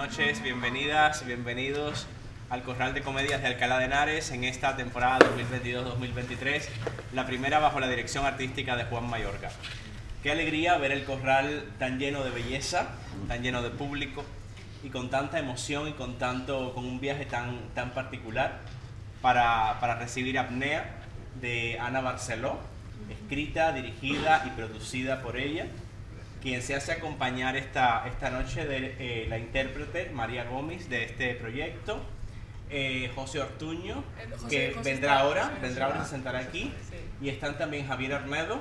noches, bienvenidas, bienvenidos al Corral de Comedias de Alcalá de Henares en esta temporada 2022-2023, la primera bajo la dirección artística de Juan Mayorga. Qué alegría ver el corral tan lleno de belleza, tan lleno de público y con tanta emoción y con un viaje tan particular para recibir Apnea de Ana Barceló, escrita, dirigida y producida por ella, quien se hace acompañar esta noche de la intérprete María Gómez de este proyecto, José Ortuño, que vendrá ahora, se sentará aquí, y están también Javier Arnedo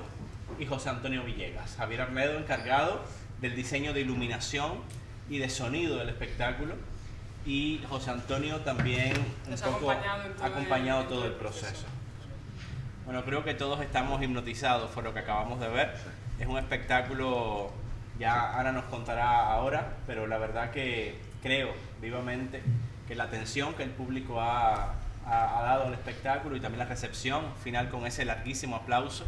y José Antonio Villegas. Javier Arnedo encargado del diseño de iluminación y de sonido del espectáculo, y José Antonio también ha acompañado todo el proceso. Bueno, creo que todos estamos hipnotizados por lo que acabamos de ver. Es un espectáculo, ya Ana nos contará ahora, pero la verdad que creo vivamente que la atención que el público ha dado al espectáculo y también la recepción final con ese larguísimo aplauso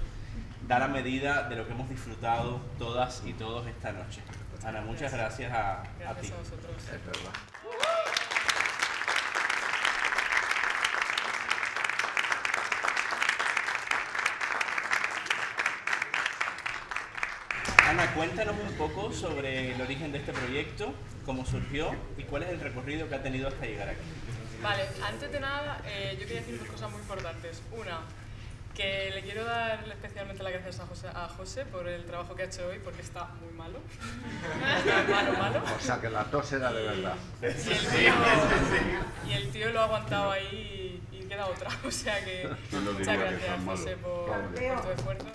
da la medida de lo que hemos disfrutado todas y todos esta noche. Ana, muchas gracias a ti. Gracias a vosotros. Es verdad. Ana, cuéntanos un poco sobre el origen de este proyecto, cómo surgió y cuál es el recorrido que ha tenido hasta llegar aquí. Vale, antes de nada, yo quería decir dos cosas muy importantes. Una, que le quiero dar especialmente las gracias a José por el trabajo que ha hecho hoy, porque está muy malo. Está malo. O sea que la tos era de verdad. Y el tío lo ha aguantado ahí y queda otra. O sea que muchas gracias, José, por tu esfuerzo.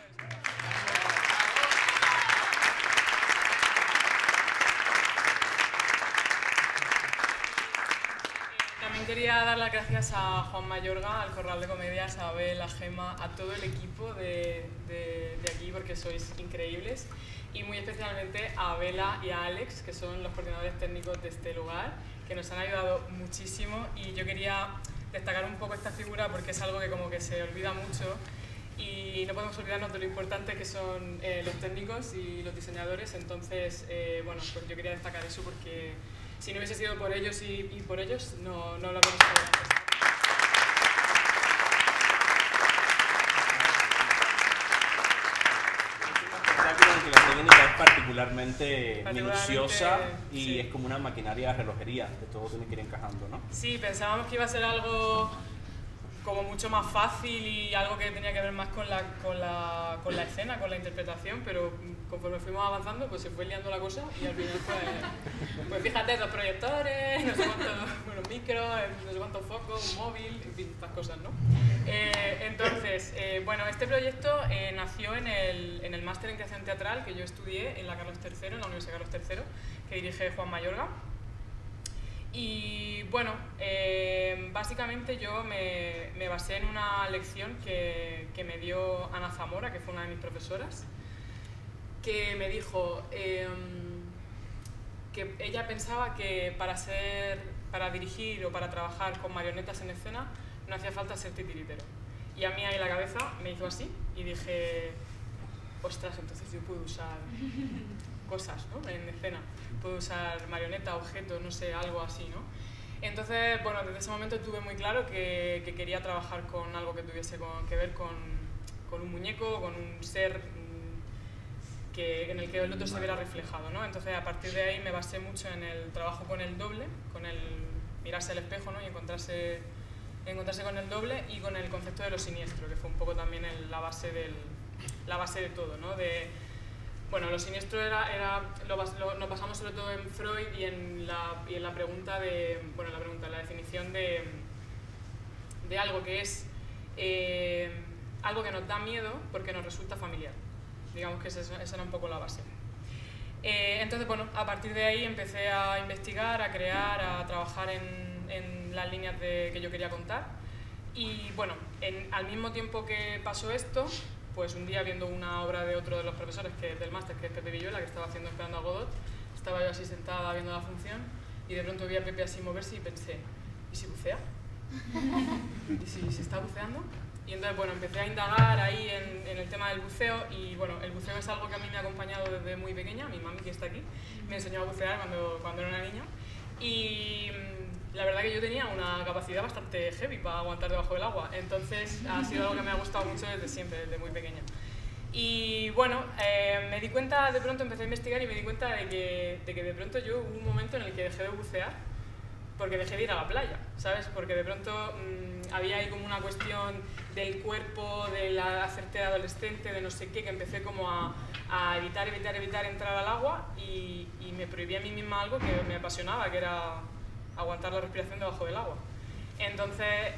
Quería dar las gracias a Juan Mayorga, al Corral de Comedias, a Abel, a Gemma, a todo el equipo de aquí, porque sois increíbles, y muy especialmente a Abela y a Alex, que son los coordinadores técnicos de este lugar, que nos han ayudado muchísimo, y yo quería destacar un poco esta figura porque es algo que como que se olvida mucho y no podemos olvidarnos de lo importante que son los técnicos y los diseñadores. Entonces, bueno, pues yo quería destacar eso porque si no hubiese sido por ellos y por ellos, no lo habríamos hecho antes. En que la técnica es particularmente minuciosa y sí. Es como una maquinaria de relojería, que todo tiene que ir encajando, ¿no? Sí, pensábamos que iba a ser algo como mucho más fácil y algo que tenía que ver más con la escena, con la interpretación, pero conforme fuimos avanzando pues se fue liando la cosa y al final pues fíjate, los proyectores, no sé cuántos micros, no sé cuántos focos, un móvil, en fin, estas cosas, ¿no? Entonces, bueno, este proyecto nació en el máster en creación teatral que yo estudié en la Carlos III, en la Universidad Carlos III, que dirige Juan Mayorga. Y bueno, básicamente yo me basé en una lección que me dio Ana Zamora, que fue una de mis profesoras, que me dijo que ella pensaba que para dirigir o para trabajar con marionetas en escena no hacía falta ser titiritero. Y a mí ahí la cabeza me hizo así y dije, ostras, entonces yo puedo usar cosas, ¿no? En escena. Puedo usar marioneta, objetos, no sé, algo así, ¿no? Entonces, bueno, desde ese momento tuve muy claro que quería trabajar con algo que tuviese que ver con un muñeco, con un ser en el que el otro se viera reflejado, ¿no? Entonces, a partir de ahí me basé mucho en el trabajo con el doble, con el mirarse al espejo, ¿no? Y encontrarse con el doble y con el concepto de lo siniestro, que fue un poco también la base de todo, ¿no? Bueno, lo siniestro nos basamos sobre todo en Freud y en la pregunta la definición de algo que es algo que nos da miedo porque nos resulta familiar. Digamos que esa era un poco la base. Entonces, bueno, a partir de ahí empecé a investigar, a crear, a trabajar en las líneas que yo quería contar. Y bueno, al mismo tiempo que pasó esto, pues un día viendo una obra de otro de los profesores del máster, que es Pepe Villuela, que estaba haciendo Esperando a Godot, estaba yo así sentada viendo la función y de pronto vi a Pepe así moverse y pensé, ¿y si bucea? ¿Y si se está buceando? Y entonces, bueno, empecé a indagar ahí en el tema del buceo y, bueno, el buceo es algo que a mí me ha acompañado desde muy pequeña. Mi mami, que está aquí, me enseñó a bucear cuando era una niña. Y la verdad que yo tenía una capacidad bastante heavy para aguantar debajo del agua, entonces ha sido algo que me ha gustado mucho desde siempre, desde muy pequeña. Y bueno, me di cuenta, de pronto empecé a investigar y me di cuenta de que de pronto yo hubo un momento en el que dejé de bucear porque dejé de ir a la playa, ¿sabes? Porque de pronto había ahí como una cuestión del cuerpo, de hacerte adolescente, de no sé qué, que empecé como a evitar entrar al agua y me prohibí a mí misma algo que me apasionaba, que era aguantar la respiración debajo del agua. Entonces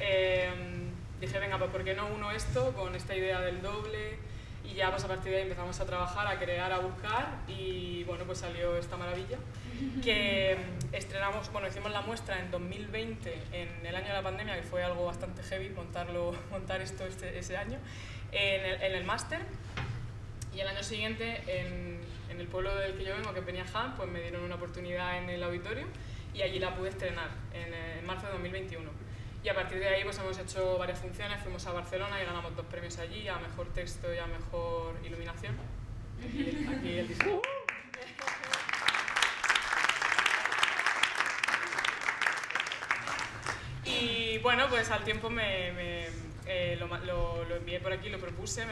dije, venga, pues ¿por qué no uno esto con esta idea del doble? Y ya pues a partir de ahí empezamos a trabajar, a crear, a buscar y bueno, pues salió esta maravilla que estrenamos, bueno, hicimos la muestra en 2020, en el año de la pandemia, que fue algo bastante heavy montar esto ese año, en el máster, y el año siguiente en el pueblo del que yo vengo, que es Beniaján, pues me dieron una oportunidad en el auditorio y allí la pude estrenar en marzo de 2021. Y a partir de ahí pues hemos hecho varias funciones, fuimos a Barcelona y ganamos 2 premios allí, a Mejor Texto y a Mejor Iluminación. Aquí el disco. Y bueno, pues al tiempo lo envié por aquí, lo propuse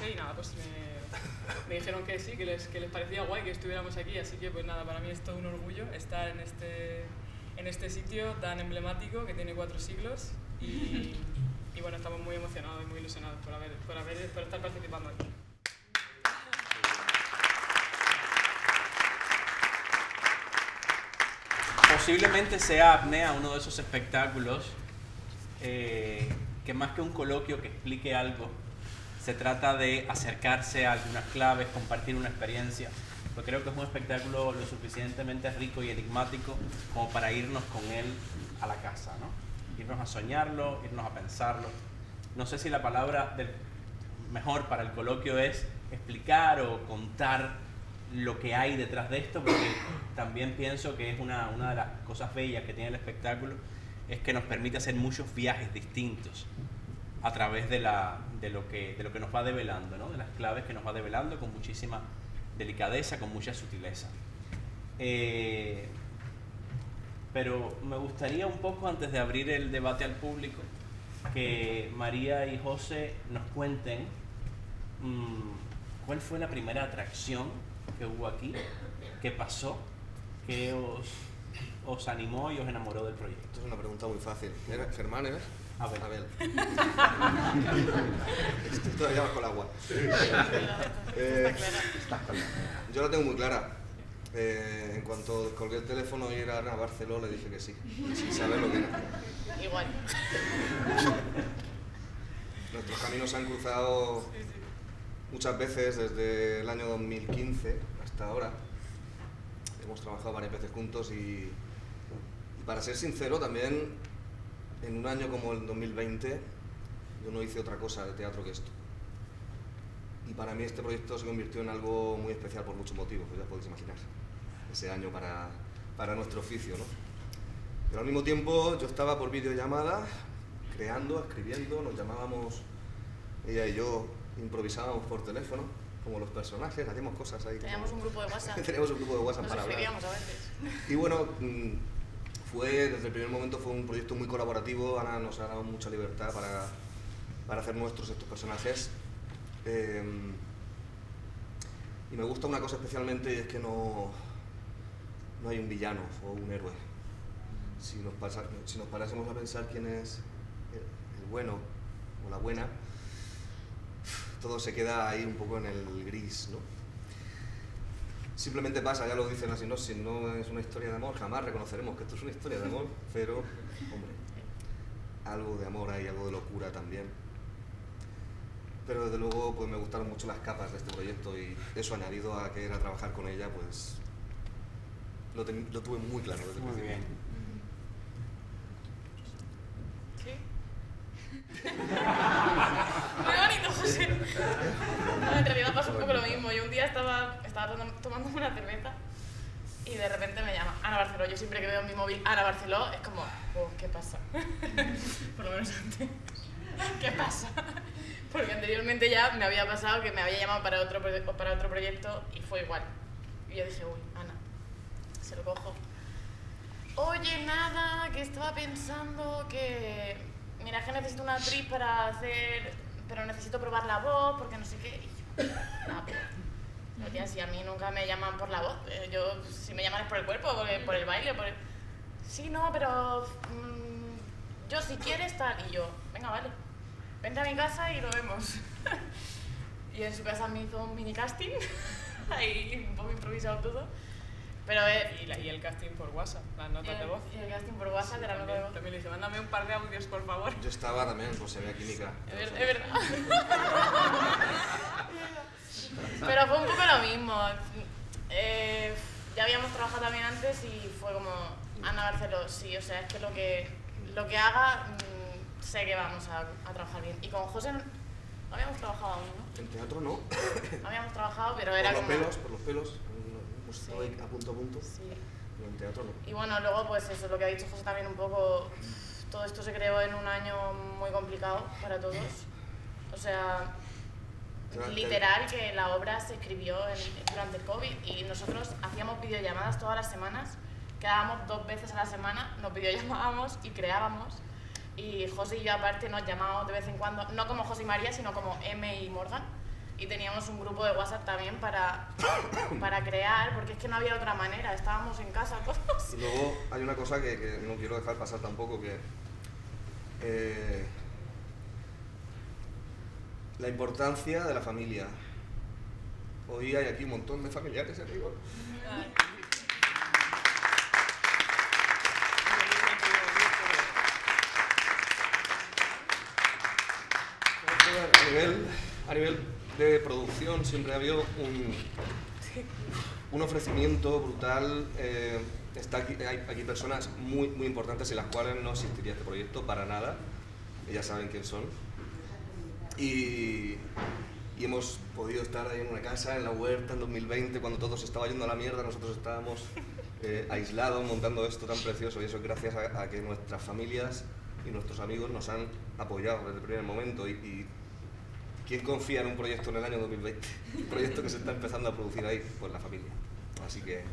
y nada, pues me dijeron que sí, que les parecía guay que estuviéramos aquí, así que pues nada, para mí es todo un orgullo estar en este sitio tan emblemático que tiene 4 siglos y bueno, estamos muy emocionados y muy ilusionados por estar participando aquí. Posiblemente sea Apnea uno de esos espectáculos que más que un coloquio que explique algo, se trata de acercarse a algunas claves, compartir una experiencia. Pues creo que es un espectáculo lo suficientemente rico y enigmático como para irnos con él a la casa, ¿no? Irnos a soñarlo, irnos a pensarlo. No sé si la palabra mejor para el coloquio es explicar o contar lo que hay detrás de esto, porque también pienso que es una de las cosas bellas que tiene el espectáculo, es que nos permite hacer muchos viajes distintos a través de lo que nos va develando, ¿no? De las claves que nos va develando con muchísima delicadeza, con mucha sutileza. Pero me gustaría un poco, antes de abrir el debate al público, que María y José nos cuenten cuál fue la primera atracción que hubo aquí, qué pasó, qué os animó y os enamoró del proyecto. Esto es una pregunta muy fácil. ¿Germán eres? Abel. Estoy todavía bajo el agua. Yo la tengo muy clara. En cuanto colgué el teléfono y era a Barcelona, le dije que sí, sin saber lo que era. Igual. Nuestros caminos se han cruzado muchas veces desde el año 2015 hasta ahora. Hemos trabajado varias veces juntos y para ser sincero también, en un año como el 2020 yo no hice otra cosa de teatro que esto. Y para mí este proyecto se convirtió en algo muy especial por muchos motivos, ya podéis imaginar. Ese año para nuestro oficio, ¿no? Pero al mismo tiempo yo estaba por videollamada, creando, escribiendo, nos llamábamos, ella y yo improvisábamos por teléfono, como los personajes, hacíamos cosas ahí. Teníamos un grupo de WhatsApp. Teníamos un grupo de WhatsApp para hablar. Nos escribíamos a veces. Y bueno, desde el primer momento fue un proyecto muy colaborativo. Ana nos ha dado mucha libertad para hacer nuestros estos personajes. Y me gusta una cosa especialmente, y es que no hay un villano o un héroe. Si nos parásemos a pensar quién es el bueno o la buena, todo se queda ahí un poco en el gris, ¿no? Simplemente pasa, ya lo dicen así, ¿no? Si no es una historia de amor, jamás reconoceremos que esto es una historia de amor, pero, hombre, algo de amor hay, algo de locura también. Pero desde luego pues me gustaron mucho las capas de este proyecto y eso añadido a que era trabajar con ella, pues lo tuve muy claro desde el principio. Bien. ¿Sí? Muy bonito, José. No, en realidad pasó un poco lo mismo. Yo un día estaba tomando una cerveza y de repente me llama Ana Barceló. Yo siempre que veo en mi móvil Ana Barceló es como, oh, ¿qué pasa? Por lo menos antes. ¿Qué pasa? Porque anteriormente ya me había pasado que me había llamado para otro proyecto y fue igual. Y yo dije, uy, Ana, se lo cojo. oye, nada, que estaba pensando que... Mira, es que necesito una actriz para hacer... Pero necesito probar la voz, porque no sé qué. Y yo, nada, pero tía, si a mí nunca me llaman por la voz. Yo, si me llaman es por el cuerpo, por el baile, por el... Sí, no, pero... yo si quieres tal. Y yo, venga, vale. Vente a mi casa y lo vemos. Y en su casa me hizo un mini casting. Ahí un poco improvisado todo. Pero Y el casting por WhatsApp, las notas de voz. y el casting por WhatsApp de la nota de voz. También le dice, mándame un par de audios, por favor. Yo estaba también, pues se veía química. Es verdad. Pero fue un poco lo mismo. Ya habíamos trabajado también antes y fue como, Ana Barceló, sí, o sea, es que lo que haga, sé que vamos a trabajar bien. Y con José no habíamos trabajado aún, ¿no? En teatro no. No habíamos trabajado, pero era como... Por los pelos. Hemos estado ahí a punto. Sí. Pero en teatro no. Y bueno, luego pues eso, lo que ha dicho José también un poco, todo esto se creó en un año muy complicado para todos. O sea, literal que la obra se escribió durante el COVID y nosotros hacíamos videollamadas todas las semanas, quedábamos 2 veces a la semana, nos videollamábamos y creábamos. Y José y yo aparte nos llamábamos de vez en cuando, no como José y María, sino como M y Morgan. Y teníamos un grupo de WhatsApp también para crear, porque es que no había otra manera, estábamos en casa todos. Y luego hay una cosa que no quiero dejar pasar tampoco, que la importancia de la familia. Hoy hay aquí un montón de familiares, amigos. A nivel de producción siempre ha habido un ofrecimiento brutal. Hay aquí personas muy importantes sin las cuales no existiría este proyecto para nada. Ellas saben quién son. Y hemos podido estar ahí en una casa, en la huerta, en 2020, cuando todo se estaba yendo a la mierda. Nosotros estábamos aislados montando esto tan precioso, y eso es gracias a que nuestras familias y nuestros amigos nos han apoyado desde el primer momento. Y ¿quién confía en un proyecto en el año 2020? Un proyecto que se está empezando a producir ahí, pues la familia. Así que...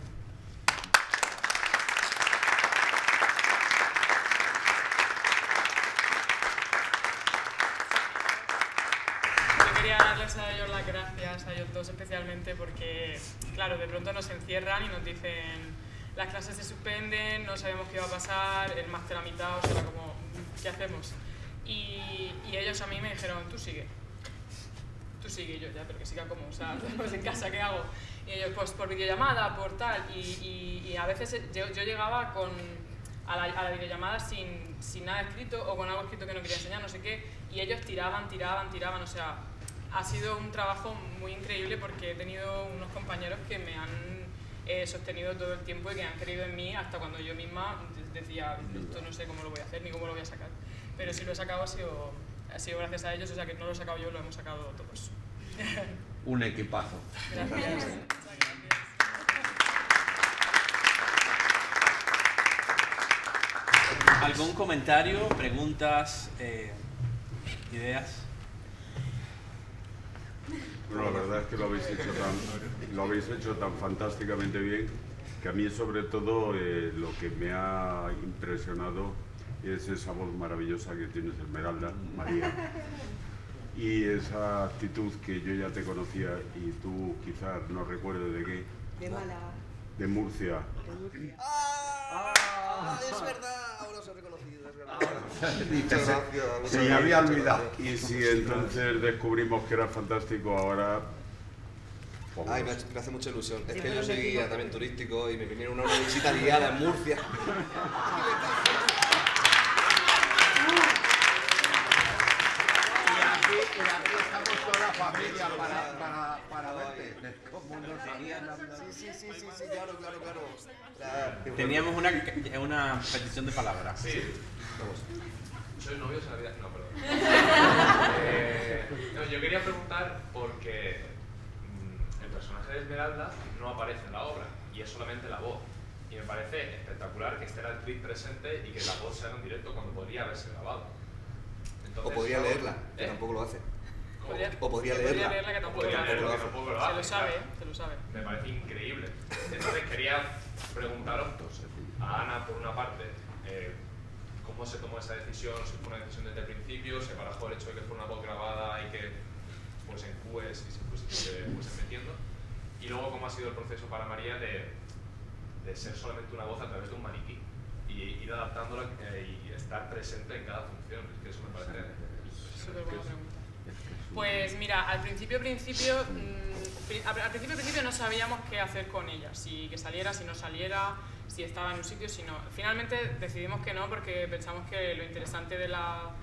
Yo quería darles a ellos las gracias, a ellos dos especialmente, porque, claro, de pronto nos encierran y nos dicen las clases se suspenden, no sabemos qué va a pasar, el máster a mitad, o sea, como, ¿qué hacemos? Y ellos a mí me dijeron, tú sigue, y yo ya, pero que siga como, o sea, pues en casa, ¿qué hago? Y ellos, pues por videollamada, por tal, y a veces yo llegaba a la videollamada sin nada escrito o con algo escrito que no quería enseñar, no sé qué, y ellos tiraban, o sea, ha sido un trabajo muy increíble porque he tenido unos compañeros que me han sostenido todo el tiempo y que han creído en mí hasta cuando yo misma decía, esto no sé cómo lo voy a hacer ni cómo lo voy a sacar, pero si lo he sacado ha sido gracias a ellos, o sea que no lo he sacado yo, lo hemos sacado todos. Un equipazo. Gracias. ¿Algún comentario, preguntas, ideas? Bueno, la verdad es que lo habéis hecho tan fantásticamente bien, que a mí sobre todo lo que me ha impresionado es esa voz maravillosa que tienes, Esmeralda, María, y esa actitud que yo ya te conocía y tú quizás no recuerdes de qué. De Málaga. De Murcia. Es verdad, ahora os he reconocido, es verdad. Dice, Muchas se me gracias. había olvidado. Y si entonces descubrimos que era fantástico, ahora... Ay, me hace mucha ilusión. Es que yo soy guía también turístico y me vinieron una visita guiada en Murcia. Y aquí estamos toda la familia para verte. Como nos seguían hablando. Sí, claro. Teníamos una petición de palabra. Sí. Vamos. ¿Soy novio o vida? No, perdón. No, yo quería preguntar porque el personaje de Esmeralda no aparece en la obra y es solamente la voz. Y me parece espectacular que esté la actriz presente y que la voz sea en directo cuando podría haberse grabado. Entonces, O podría leerla, que ¿Eh? tampoco lo hace. ¿Cómo? O podría leerla. que tampoco Podría lo hace. leerlo, que tampoco lo hace. Se lo sabe. Me parece increíble. Entonces quería preguntaros, a Ana, por una parte, cómo se tomó esa decisión, si fue una decisión desde el principio, se barajó el hecho de que fuera una voz grabada y que pues en QEs y se fuesen metiendo, y luego cómo ha sido el proceso para María de ser solamente una voz a través de un maniquí y ir adaptándola y estar presente en cada función. Es que eso me parece Súper buena pregunta. Pues mira, al principio no sabíamos qué hacer con ella, si que saliera, si no saliera, si estaba en un sitio, si no. Finalmente decidimos que no, porque pensamos que lo interesante de la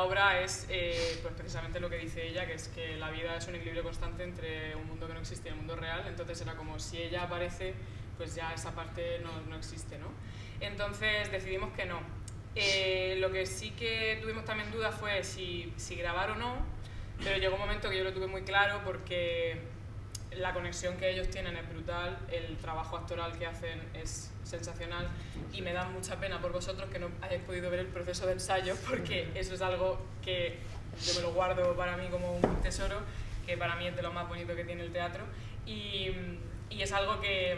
obra es pues precisamente lo que dice ella, que es que la vida es un equilibrio constante entre un mundo que no existe y el mundo real. Entonces era como, si ella aparece, pues ya esa parte no existe, ¿no? Entonces decidimos que no. Lo que sí que tuvimos también duda fue si grabar o no, pero llegó un momento que yo lo tuve muy claro, porque la conexión que ellos tienen es brutal, el trabajo actoral que hacen es sensacional, y me da mucha pena por vosotros que no hayáis podido ver el proceso de ensayo, porque eso es algo que yo me lo guardo para mí como un tesoro, que para mí es de lo más bonito que tiene el teatro, y es algo que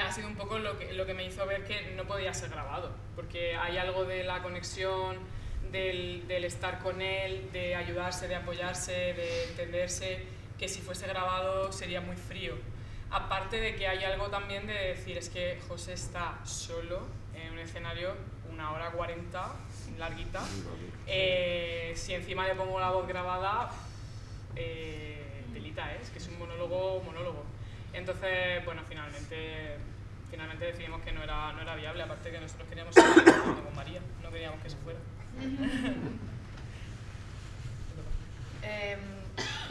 ha sido un poco lo que me hizo ver que no podía ser grabado, porque hay algo de la conexión, del estar con él, de ayudarse, de apoyarse, de entenderse, que si fuese grabado sería muy frío. Aparte de que hay algo también de decir, es que José está solo en un escenario 1h40, larguita. Si encima le pongo la voz grabada, delita, es que es un monólogo. Entonces, bueno, finalmente decidimos que no era viable, aparte que nosotros queríamos seguir trabajando con María, no queríamos que se fuera.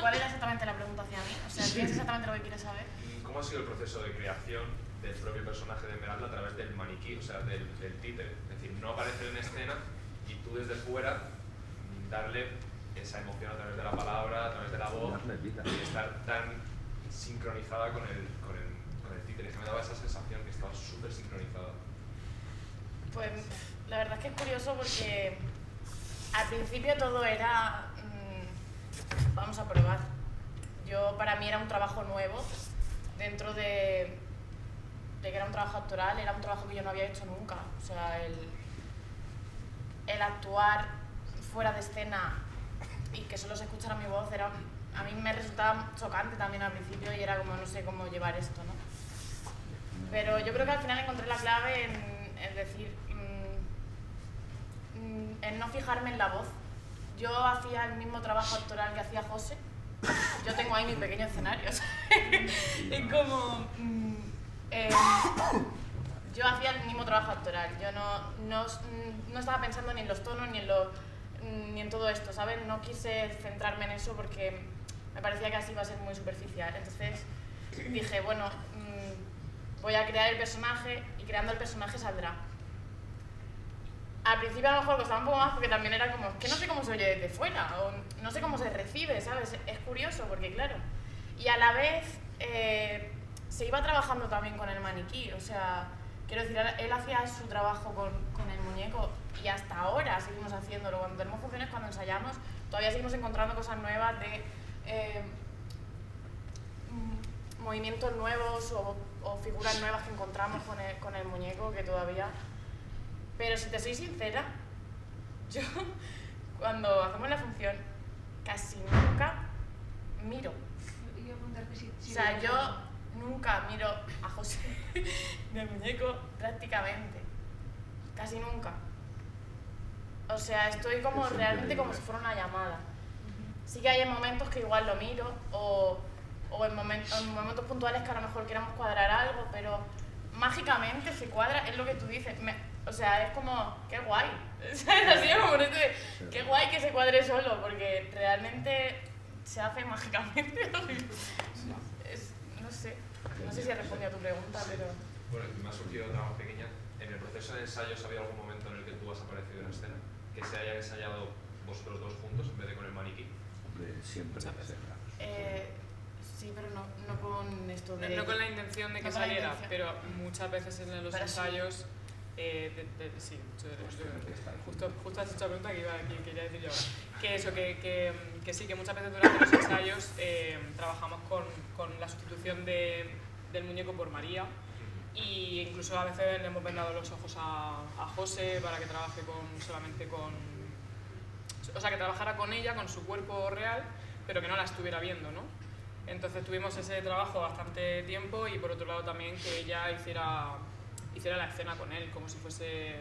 ¿Cuál era exactamente la pregunta hacia mí? O sea, ¿qué es exactamente lo que quieres saber? ¿Cómo ha sido el proceso de creación del propio personaje de Esmeralda a través del maniquí, o sea, del títere? Es decir, no aparecer en escena y tú desde fuera darle esa emoción a través de la palabra, a través de la voz, y estar tan sincronizada con el títere. Que me daba esa sensación que estaba súper sincronizada. Pues la verdad es que es curioso, porque al principio todo era vamos a probar. Para mí era un trabajo nuevo, dentro de que era un trabajo actoral, era un trabajo que yo no había hecho nunca. O sea, el actuar fuera de escena y que solo se escuchara mi voz, a mí me resultaba chocante también al principio, y era como, no sé cómo llevar esto, ¿no? Pero yo creo que al final encontré la clave en decir, en no fijarme en la voz. Yo hacía el mismo trabajo actoral que hacía José. Yo tengo ahí mi pequeño escenario, ¿sabes? Es como... yo hacía el mismo trabajo actoral. Yo no estaba pensando ni en los tonos ni en todo esto, ¿sabes? No quise centrarme en eso porque me parecía que así iba a ser muy superficial. Entonces dije, bueno, voy a crear el personaje, y creando el personaje saldrá. Al principio a lo mejor costaba un poco más, porque también era como, es que no sé cómo se oye desde fuera, o no sé cómo se recibe, ¿sabes? Es curioso, porque claro. Y a la vez se iba trabajando también con el maniquí, o sea, quiero decir, él hacía su trabajo con el muñeco, y hasta ahora seguimos haciéndolo. Cuando tenemos funciones, cuando ensayamos, todavía seguimos encontrando cosas nuevas de movimientos nuevos o figuras nuevas que encontramos con el muñeco, que todavía... Pero si te soy sincera, yo cuando hacemos la función casi nunca miro. O sea, yo nunca miro a José del muñeco, prácticamente. Casi nunca. O sea, estoy como realmente como si fuera una llamada. Sí que hay momentos que igual lo miro, o en momentos puntuales que a lo mejor queramos cuadrar algo, pero mágicamente se cuadra, es lo que tú dices. O sea, es como, qué guay. ¿Sabes? Así como qué guay que se cuadre solo, porque realmente se hace mágicamente. No sé si he respondido a tu pregunta, pero... Bueno, me ha surgido otra más pequeña. ¿En el proceso de ensayo ha habido algún momento en el que tú has aparecido en escena? Que se hayan ensayado vosotros dos juntos en vez de con el maniquí. Siempre. Sí, pero no con esto de... No con la intención de que saliera, pero muchas veces en los ensayos... sí, justo has hecho la pregunta que quería decir yo ahora. Que eso, que sí, que muchas veces durante los ensayos trabajamos con la sustitución del muñeco por María, Y incluso a veces le hemos vendado los ojos a José para que trabaje solamente con... O sea, que trabajara con ella, con su cuerpo real, pero que no la estuviera viendo, ¿no? Entonces tuvimos ese trabajo bastante tiempo y por otro lado también que ella hiciera la escena con él, como si fuese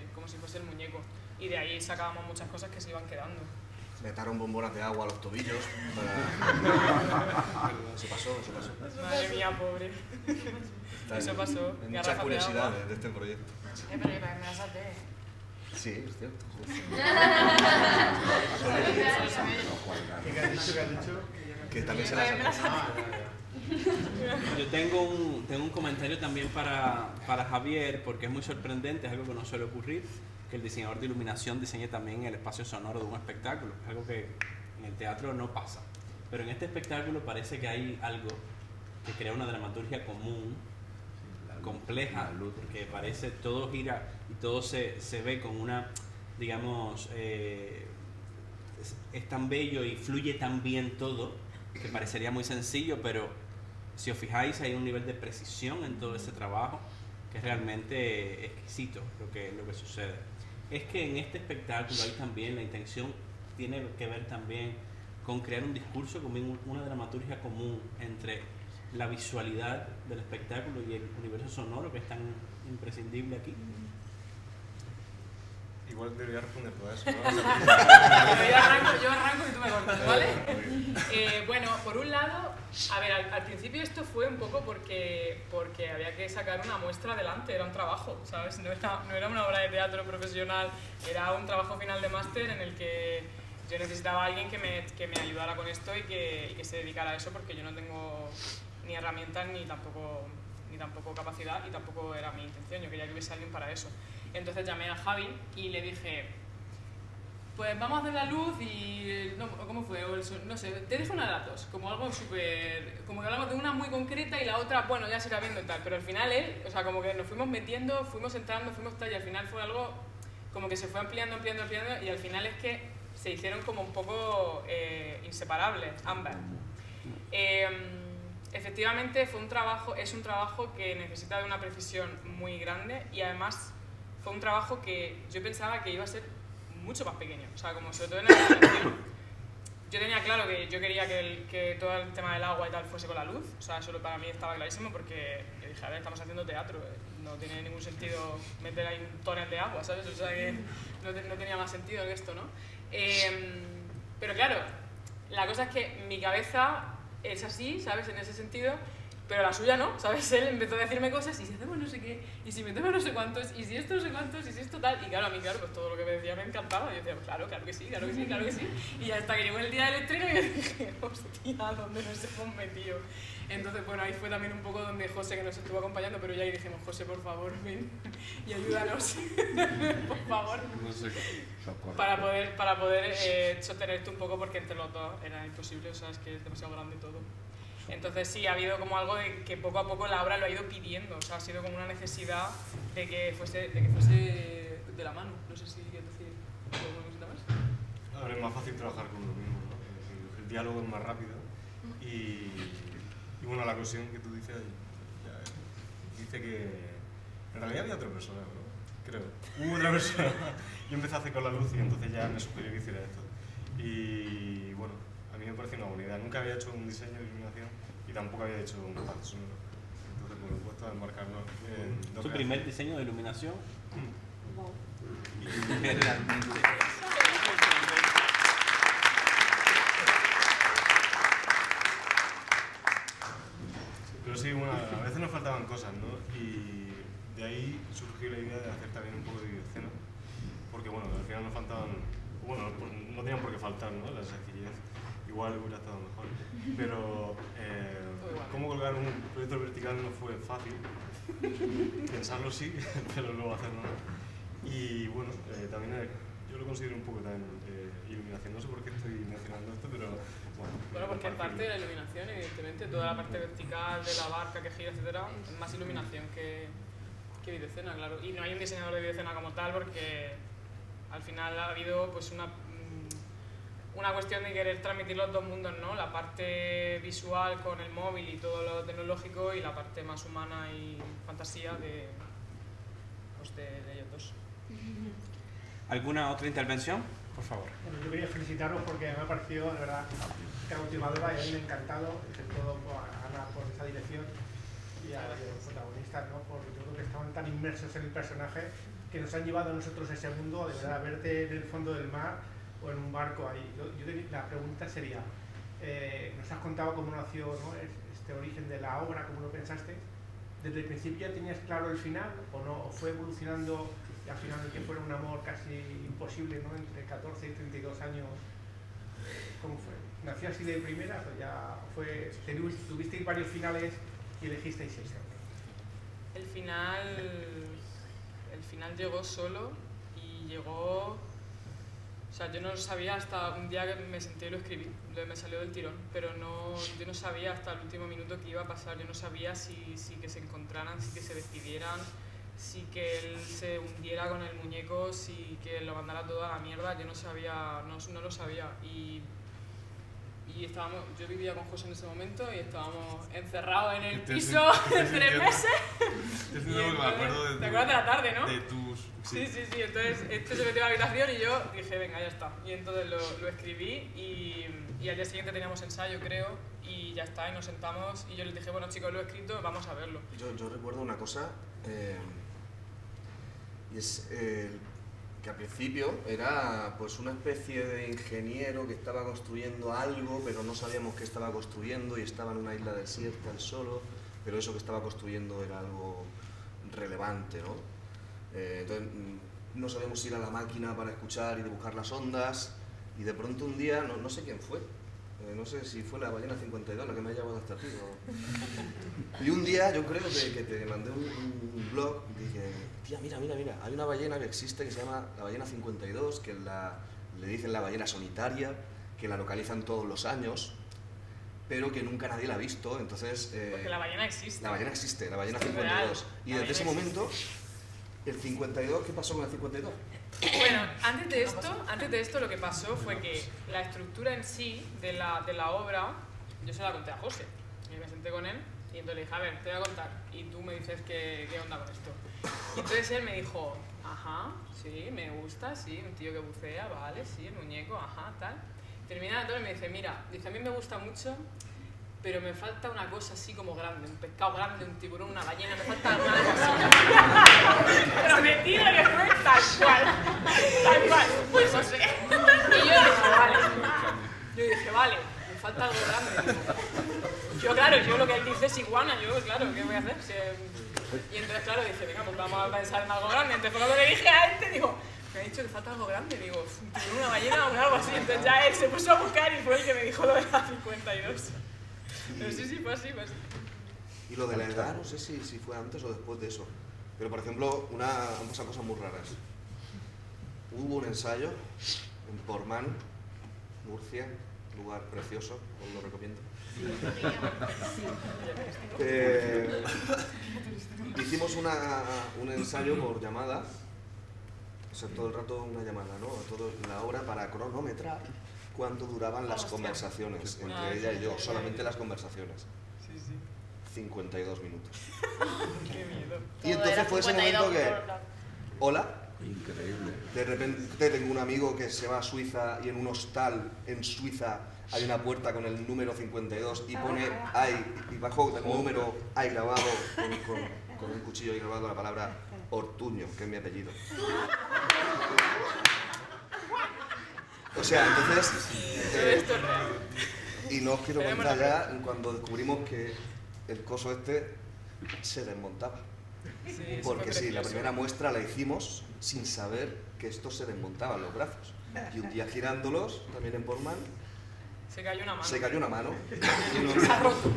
el muñeco. Y de ahí sacábamos muchas cosas que se iban quedando. Me ataron bombonas de agua a los tobillos para... Eso pasó. Madre mía, pobre. Eso pasó. Hay muchas curiosidades de este proyecto. Pero que también me las até. Sí, es cierto. ¿Qué has dicho? Que también se las Yo tengo un comentario también para Javier, porque es muy sorprendente, es algo que no suele ocurrir, que el diseñador de iluminación diseñe también el espacio sonoro de un espectáculo, es algo que en el teatro no pasa. Pero en este espectáculo parece que hay algo que crea una dramaturgia común, compleja, porque parece todo gira y todo se ve con una, digamos, es tan bello y fluye tan bien todo, que parecería muy sencillo, pero si os fijáis hay un nivel de precisión en todo ese trabajo que es realmente exquisito lo que sucede. Es que en este espectáculo hay también la intención, tiene que ver también con crear un discurso, una dramaturgia común entre la visualidad del espectáculo y el universo sonoro que es tan imprescindible aquí. Igual debería responder todo eso, ¿no? Yo arranco y tú me cortas, ¿vale? Bueno, por un lado, a ver, al principio esto fue un poco porque había que sacar una muestra adelante, era un trabajo, ¿sabes? No era una obra de teatro profesional, era un trabajo final de máster en el que yo necesitaba a alguien que me ayudara con esto y que se dedicara a eso, porque yo no tengo ni herramientas ni tampoco capacidad y tampoco era mi intención, yo quería que hubiese alguien para eso. Entonces llamé a Javi y le dije, pues vamos a hacer la luz y... No, ¿cómo fue? No sé, te dejo una de las dos, como algo súper... Como que hablamos de una muy concreta y la otra, bueno, ya se irá viendo y tal. Pero al final él, o sea, como que nos fuimos metiendo, fuimos entrando, fuimos tal, y al final fue algo como que se fue ampliando y al final es que se hicieron como un poco inseparables, ambas. Efectivamente es un trabajo que necesita de una precisión muy grande y además fue un trabajo que yo pensaba que iba a ser mucho más pequeño, o sea, como sobre todo en la iluminación. Yo tenía claro que yo quería que todo el tema del agua y tal fuese con la luz, o sea, eso para mí estaba clarísimo porque yo dije, a ver, estamos haciendo teatro, no tiene ningún sentido meter ahí un tonel de agua, ¿sabes? O sea, que no tenía más sentido que esto, ¿no? Pero claro, la cosa es que mi cabeza es así, ¿sabes? En ese sentido, pero la suya no, ¿sabes? Él empezó a decirme cosas y si hacemos no sé qué, y si metemos no sé cuántos, y si esto no sé cuántos, y si esto tal, y claro, a mí, claro, pues todo lo que me decía me encantaba, y yo decía, claro que sí, claro que sí, claro que sí, y hasta que llegó el día del estreno y yo dije, hostia, ¿dónde nos hemos metido? Entonces, bueno, ahí fue también un poco donde José, que nos estuvo acompañando, pero ya ahí dijimos, José, por favor, ven y ayúdanos, por favor, No sé. para poder sostenerte un poco, porque entre los dos era imposible, o sea, es que es demasiado grande todo. Entonces sí, ha habido como algo de que poco a poco la obra lo ha ido pidiendo, o sea, ha sido como una necesidad de que fuese de la mano. No sé si quieres decir alguna cosita más. Ahora es más fácil trabajar con lo mismo, ¿no? El diálogo es más rápido y bueno, la cuestión que tú dices, dice que en realidad había otra persona, ¿no? Creo. Hubo otra persona. Yo empecé a hacer con la luz y entonces ya me sugirió que hiciera esto. Y bueno, a mí me parece una buena idea. Nunca había hecho un diseño de iluminación y tampoco había hecho un espacio sonoro. Entonces, por supuesto, a enmarcarnos en lo ¿Tu que primer hace. diseño de iluminación? Wow. Realmente. Pero sí, bueno, a veces nos faltaban cosas, ¿no? Y de ahí surgió la idea de hacer también un poco de videoescena, porque bueno, al final nos faltaban, bueno, no tenían por qué faltar, ¿no? La sencillez igual hubiera estado mejor, pero cómo colgar un proyecto vertical no fue fácil, pensarlo sí, pero luego hacerlo no. Y bueno, también yo lo considero un poco también iluminación, no sé por qué estoy mencionando esto, pero bueno. Bueno, porque en parte de la iluminación, evidentemente, toda la parte vertical de la barca que gira, etcétera, es más iluminación que videoescena, claro. Y no hay un diseñador de videoescena como tal porque al final ha habido pues una cuestión de querer transmitir los dos mundos, ¿no? La parte visual con el móvil y todo lo tecnológico y la parte más humana y fantasía de ellos dos. ¿Alguna otra intervención? Por favor. Bueno, yo quería felicitaros porque me ha parecido, de verdad, que motivadora y a mí me ha encantado, sobre todo a Ana por esa dirección y a los protagonistas, ¿no? Porque yo creo que estaban tan inmersos en el personaje que nos han llevado a nosotros a ese mundo, de verdad, verte en el fondo del mar o en un barco ahí. La pregunta sería, nos has contado cómo nació, ¿no? este origen de la obra, cómo lo pensaste. ¿Desde el principio ya tenías claro el final o no? ¿O fue evolucionando y al final que fuera un amor casi imposible, ¿no? Entre 14 y 32 años? ¿Cómo fue? ¿Nació así de primera o ya fue, tuvisteis varios finales y elegisteis ese? El final llegó solo y llegó... O sea, yo no lo sabía hasta un día que me senté y lo escribí, me salió del tirón, pero yo no sabía hasta el último minuto qué iba a pasar, yo no sabía si que se encontraran, si que se despidieran, si que él se hundiera con el muñeco, si que lo mandara todo a la mierda, yo no sabía, no lo sabía. Y yo vivía con José en ese momento y estábamos encerrados en el piso 3 meses. ¿Te acuerdas de la tarde, no? De tus... Sí. Entonces este se metió a la habitación y yo dije, venga, ya está. Y entonces lo escribí y al día siguiente teníamos ensayo, creo, y ya está, y nos sentamos y yo les dije, bueno chicos, lo he escrito, vamos a verlo. Yo recuerdo una cosa, y es que al principio era pues una especie de ingeniero que estaba construyendo algo, pero no sabíamos qué estaba construyendo y estaba en una isla desierta él solo, pero eso que estaba construyendo era algo relevante, ¿no? Entonces no sabíamos ir a la máquina para escuchar y dibujar las ondas y de pronto un día, no sé quién fue, no sé si fue la ballena 52 la que me ha llevado hasta ti y un día yo creo que te mandé un blog y dije, tía, mira, hay una ballena que existe que se llama la ballena 52, que le dicen la ballena solitaria, que la localizan todos los años, pero que nunca nadie la ha visto, entonces... Porque la ballena existe. La ballena existe, la ballena 52. Y desde ese momento, el 52, ¿qué pasó con el 52? Bueno, antes de esto lo que pasó fue que la estructura en sí de la obra, yo se la conté a José, y me senté con él, y entonces le dije, a ver, te voy a contar, y tú me dices qué onda con esto. Y entonces él me dijo, ajá, sí, me gusta, sí, un tío que bucea, vale, sí, el muñeco, ajá, tal. Termina entonces y me dice, mira, dice, a mí me gusta mucho, pero me falta una cosa así como grande, un pescado grande, un tiburón, una ballena, me falta algo así. Prometido que fue tal cual, pues José. Y yo dije, vale, me falta algo grande. Yo, claro, yo lo que él dice es iguana, yo, claro, ¿qué voy a hacer? Y entonces, claro, dije, venga, pues vamos a pensar en algo grande. Entonces, cuando le dije a este, digo, me ha dicho que falta algo grande, digo, una ballena o algo así. Entonces ya él se puso a buscar y fue el que me dijo lo de la 52. Pero sí, fue así. Y lo de la edad, no sé si fue antes o después de eso. Pero, por ejemplo, han pasado cosas muy raras. Hubo un ensayo en Portmán, Murcia, lugar precioso, os lo recomiendo. Hicimos un ensayo por llamada, o sea, todo el rato una llamada, ¿no? Toda la hora para cronometrar cuánto duraban las conversaciones entre ella y yo, solamente las conversaciones. 52 minutos. Qué miedo. Y entonces fue ese momento que... Hola. Increíble. De repente tengo un amigo que se va a Suiza y en un hostal en Suiza hay una puerta con el número 52 y pone ahí, y bajo el número hay grabado con un cuchillo y grabado la palabra Ortuño, que es mi apellido. O sea, entonces... y no os quiero contar ya cuando descubrimos que el coso este se desmontaba. Porque sí, la primera muestra la hicimos sin saber que esto se desmontaba en los brazos. Y un día girándolos, también en Portmán, se cayó una mano. Se cayó una mano. Se ha roto.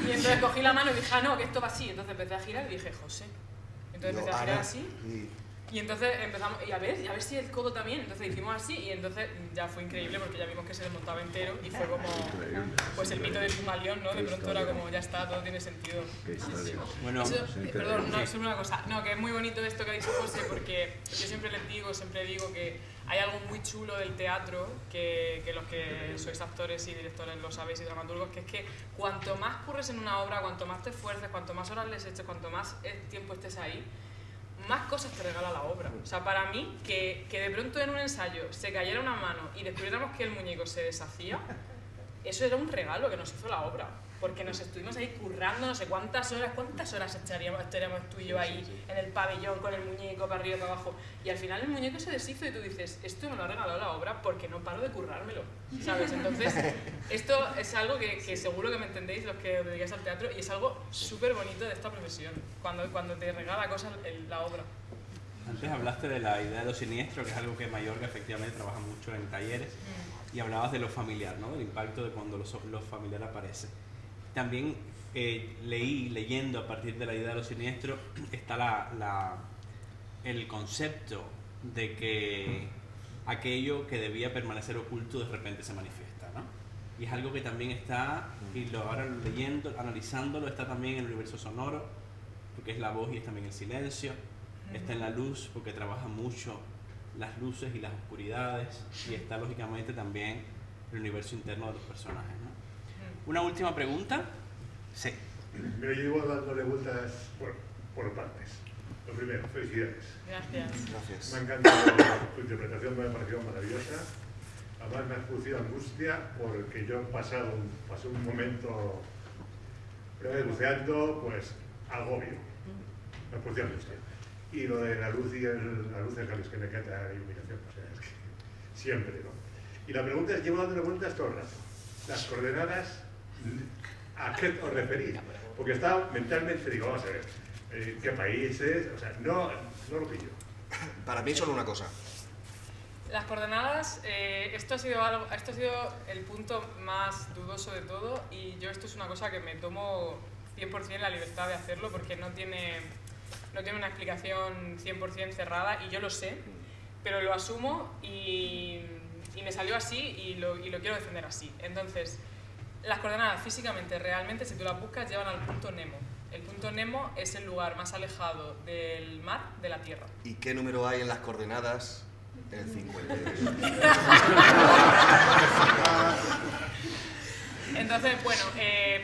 Y entonces cogí la mano y dije, no, que esto va así. Entonces empecé a girar y dije, José. Entonces empecé a girar así. Y entonces empezamos, y a ver si el codo también. Entonces hicimos así y entonces ya fue increíble porque ya vimos que se desmontaba entero y fue como pues el mito del Pumalión, ¿no? De pronto era como ya está, todo tiene sentido. Bueno, Perdón, no, solo una cosa. No, que es muy bonito esto que ha dicho José porque yo siempre digo que hay algo muy chulo del teatro que los que sois actores y directores lo sabéis y dramaturgos, que es que cuanto más curres en una obra, cuanto más te esfuerces, cuanto más horas les eches, cuanto más tiempo estés ahí, más cosas te regala la obra. O sea, para mí, que de pronto en un ensayo se cayera una mano y descubriéramos que el muñeco se deshacía, eso era un regalo que nos hizo la obra. Porque nos estuvimos ahí currando no sé cuántas horas estaríamos tú y yo ahí en el pabellón con el muñeco para arriba y para abajo. Y al final el muñeco se deshizo y tú dices, esto me lo ha regalado la obra porque no paro de currármelo, ¿sabes? Entonces, esto es algo que seguro que me entendéis los que os dedicáis al teatro y es algo súper bonito de esta profesión, cuando te regala cosas la obra. Antes hablaste de la idea de lo siniestro, que es algo que Mallorca efectivamente trabaja mucho en talleres, y hablabas de lo familiar, ¿no? Del impacto de cuando lo familiar aparece. También leyendo a partir de la idea de lo siniestro está el concepto de que aquello que debía permanecer oculto de repente se manifiesta, ¿no? Y es algo que también está, y ahora leyendo, analizándolo, está también en el universo sonoro, porque es la voz y es también el silencio, está en la luz, porque trabaja mucho las luces y las oscuridades, y está lógicamente también el universo interno de los personajes, ¿no? Una última pregunta. Sí. Me llevo dándole vueltas por partes. Lo primero, felicidades. Gracias. Me ha encantado tu interpretación, me ha parecido maravillosa. Además me ha producido angustia porque yo pasé un momento buceando, pues agobio. Me ha producido angustia. Y lo de la luz y la luz es que me encanta la iluminación, o sea, es que siempre, ¿no? Y la pregunta es, llevo dándole vueltas todo el rato. Las coordenadas, ¿a qué os referís? Porque estaba mentalmente, digo, vamos a ver, ¿qué país es? O sea, no lo pillo. Para mí solo una cosa. Las coordenadas, esto ha sido el punto más dudoso de todo y yo esto es una cosa que me tomo 100% la libertad de hacerlo porque no tiene una explicación 100% cerrada y yo lo sé, pero lo asumo y me salió así y lo quiero defender así. Entonces, las coordenadas físicamente, realmente, si tú las buscas, llevan al punto Nemo. El punto Nemo es el lugar más alejado del mar de la Tierra. ¿Y qué número hay en las coordenadas? El 52. Entonces, bueno,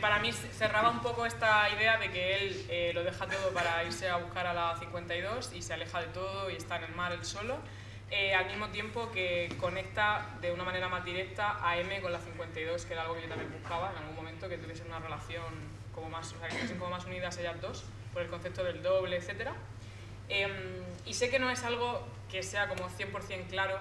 para mí cerraba un poco esta idea de que él lo deja todo para irse a buscar a la 52 y se aleja de todo y está en el mar él solo. Al mismo tiempo que conecta de una manera más directa a M con la 52, que era algo que yo también buscaba en algún momento, que tuviesen una relación como más, o sea, que estuviesen como más unidas ellas dos, por el concepto del doble, etc. Y sé que no es algo que sea como 100% claro,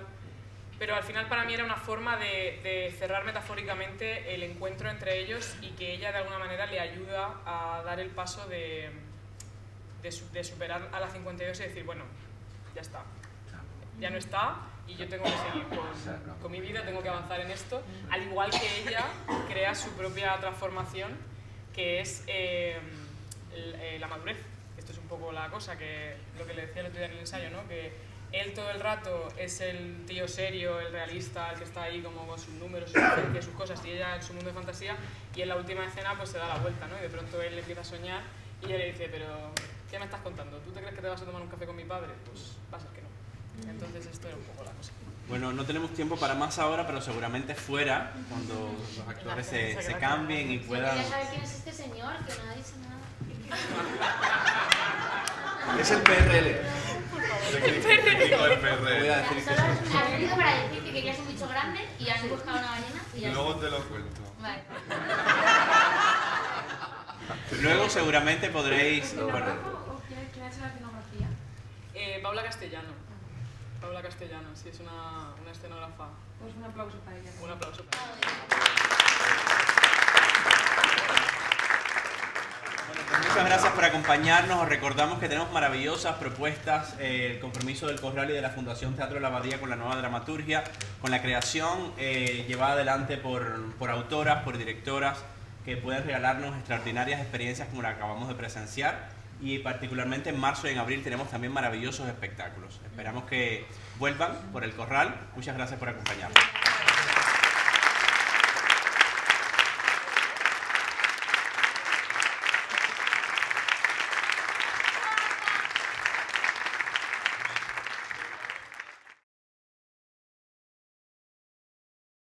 pero al final para mí era una forma de cerrar metafóricamente el encuentro entre ellos y que ella de alguna manera le ayuda a dar el paso de superar a la 52 y decir, bueno, ya está. Ya no está y yo tengo que seguir con mi vida, tengo que avanzar en esto, al igual que ella crea su propia transformación, que es la madurez. Esto es un poco la cosa, que lo que le decía el otro día en el ensayo, ¿no? Que él todo el rato es el tío serio, el realista, el que está ahí como con sus números, sus ciencias, sus cosas, y ella en su mundo de fantasía, y en la última escena pues se da la vuelta, ¿no? Y de pronto él empieza a soñar y ella le dice, pero ¿qué me estás contando? ¿Tú te crees que te vas a tomar un café con mi padre? Pues va a ser que no. Entonces esto era un poco la cosa. Bueno, no tenemos tiempo para más ahora, pero seguramente fuera, cuando los actores se cambien y puedan... Quería saber quién es este señor, que no ha dicho nada. Es el PRL. Voy a decir que Solo has venido para decir que querías un bicho grande y has buscado una ballena y ya Luego te lo cuento. Vale. Luego seguramente podréis... Bueno, ¿Quién ha hecho la escenografía? Paula Castellano. Paula Castellano, sí, es una escenógrafa. Pues un aplauso para ella. Un aplauso para ella. muchas gracias por acompañarnos. Os recordamos que tenemos maravillosas propuestas, el compromiso del Corral y de la Fundación Teatro de la Abadía con la nueva dramaturgia, con la creación llevada adelante por autoras, por directoras, que pueden regalarnos extraordinarias experiencias como la que acabamos de presenciar. y particularmente en marzo y en abril tenemos también maravillosos espectáculos. Esperamos que vuelvan por el Corral. Muchas gracias por acompañarnos.